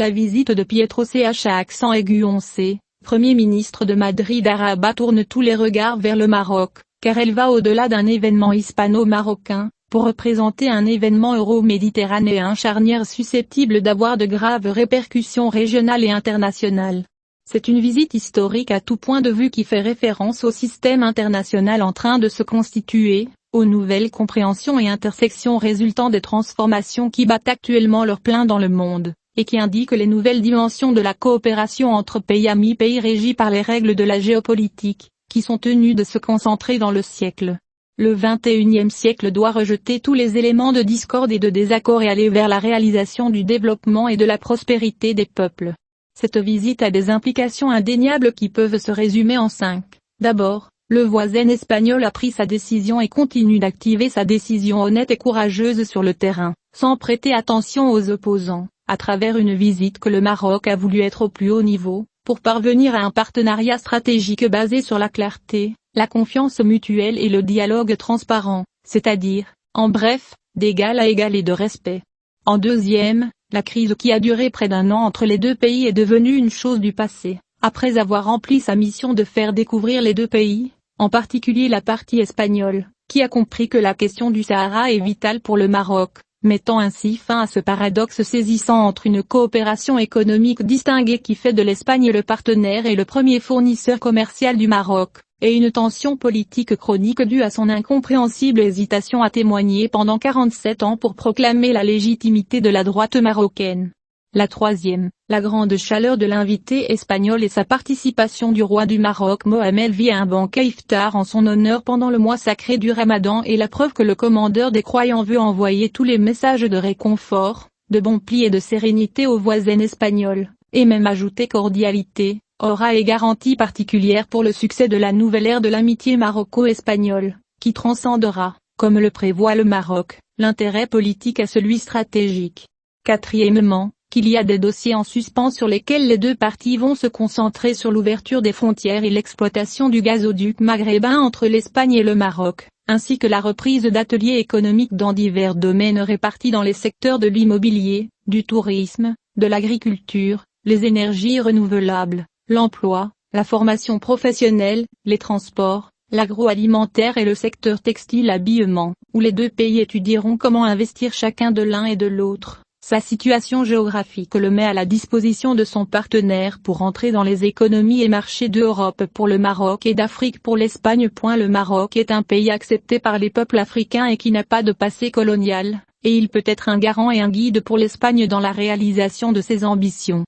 La visite de Pietro Ch à accent aigu oncé, Premier ministre de Madrid à Rabat tourne tous les regards vers le Maroc, car elle va au-delà d'un événement hispano-marocain, pour représenter un événement euro-méditerranéen charnière susceptible d'avoir de graves répercussions régionales et internationales. C'est une visite historique à tout point de vue qui fait référence au système international en train de se constituer, aux nouvelles compréhensions et intersections résultant des transformations qui battent actuellement leur plein dans le monde, et qui indique les nouvelles dimensions de la coopération entre pays amis, pays régis par les règles de la géopolitique, qui sont tenus de se concentrer dans le siècle. Le XXIe siècle doit rejeter tous les éléments de discorde et de désaccord et aller vers la réalisation du développement et de la prospérité des peuples. Cette visite a des implications indéniables qui peuvent se résumer en 5. D'abord, le voisin espagnol a pris sa décision et continue d'activer sa décision honnête et courageuse sur le terrain, sans prêter attention aux opposants, à travers une visite que le Maroc a voulu être au plus haut niveau, pour parvenir à un partenariat stratégique basé sur la clarté, la confiance mutuelle et le dialogue transparent, c'est-à-dire, en bref, d'égal à égal et de respect. En deuxième, la crise qui a duré près d'un an entre les deux pays est devenue une chose du passé, après avoir rempli sa mission de faire découvrir les deux pays, en particulier la partie espagnole, qui a compris que la question du Sahara est vitale pour le Maroc, mettant ainsi fin à ce paradoxe saisissant entre une coopération économique distinguée qui fait de l'Espagne le partenaire et le premier fournisseur commercial du Maroc, et une tension politique chronique due à son incompréhensible hésitation à témoigner pendant 47 ans pour proclamer la légitimité de la droite marocaine. La troisième, la grande chaleur de l'invité espagnol et sa participation du roi du Maroc Mohamed via un banquet iftar en son honneur pendant le mois sacré du Ramadan est la preuve que le commandeur des croyants veut envoyer tous les messages de réconfort, de bon pli et de sérénité aux voisins espagnols, et même ajouter cordialité, aura et garantie particulière pour le succès de la nouvelle ère de l'amitié maroco-espagnole, qui transcendra, comme le prévoit le Maroc, l'intérêt politique à celui stratégique. Quatrièmement, qu'il y a des dossiers en suspens sur lesquels les deux parties vont se concentrer sur l'ouverture des frontières et l'exploitation du gazoduc maghrébin entre l'Espagne et le Maroc, ainsi que la reprise d'ateliers économiques dans divers domaines répartis dans les secteurs de l'immobilier, du tourisme, de l'agriculture, les énergies renouvelables, l'emploi, la formation professionnelle, les transports, l'agroalimentaire et le secteur textile-habillement, où les deux pays étudieront comment investir chacun de l'un et de l'autre. Sa situation géographique le met à la disposition de son partenaire pour entrer dans les économies et marchés d'Europe pour le Maroc et d'Afrique pour l'Espagne. Le Maroc est un pays accepté par les peuples africains et qui n'a pas de passé colonial, et il peut être un garant et un guide pour l'Espagne dans la réalisation de ses ambitions.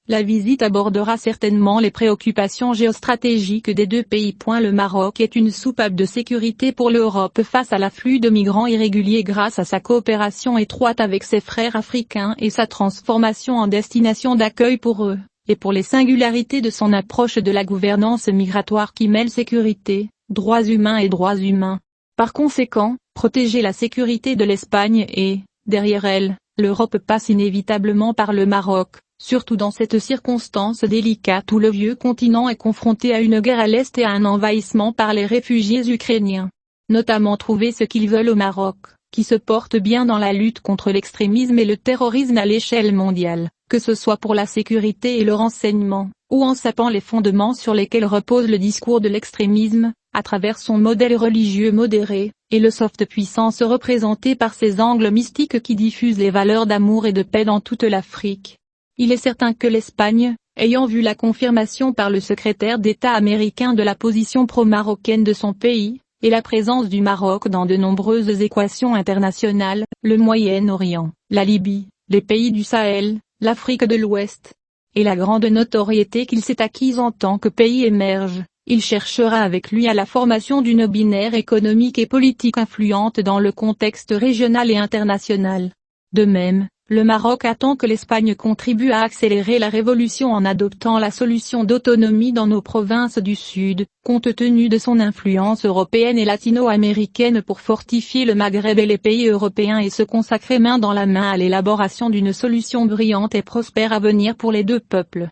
La visite abordera certainement les préoccupations géostratégiques des deux pays. Le Maroc est une soupape de sécurité pour l'Europe face à l'afflux de migrants irréguliers grâce à sa coopération étroite avec ses frères africains et sa transformation en destination d'accueil pour eux, et pour les singularités de son approche de la gouvernance migratoire qui mêle sécurité, droits humains et droits humains. Par conséquent, protéger la sécurité de l'Espagne et, derrière elle, l'Europe passe inévitablement par le Maroc. Surtout dans cette circonstance délicate où le vieux continent est confronté à une guerre à l'Est et à un envahissement par les réfugiés ukrainiens. Notamment trouver ce qu'ils veulent au Maroc, qui se porte bien dans la lutte contre l'extrémisme et le terrorisme à l'échelle mondiale, que ce soit pour la sécurité et le renseignement, ou en sapant les fondements sur lesquels repose le discours de l'extrémisme, à travers son modèle religieux modéré, et le soft puissance représentée par ses angles mystiques qui diffusent les valeurs d'amour et de paix dans toute l'Afrique. Il est certain que l'Espagne, ayant vu la confirmation par le secrétaire d'État américain de la position pro-marocaine de son pays, et la présence du Maroc dans de nombreuses équations internationales, le Moyen-Orient, la Libye, les pays du Sahel, l'Afrique de l'Ouest, et la grande notoriété qu'il s'est acquise en tant que pays émerge, il cherchera avec lui à la formation d'une binaire économique et politique influente dans le contexte régional et international. De même, le Maroc attend que l'Espagne contribue à accélérer la révolution en adoptant la solution d'autonomie dans nos provinces du Sud, compte tenu de son influence européenne et latino-américaine pour fortifier le Maghreb et les pays européens et se consacrer main dans la main à l'élaboration d'une solution brillante et prospère à venir pour les deux peuples.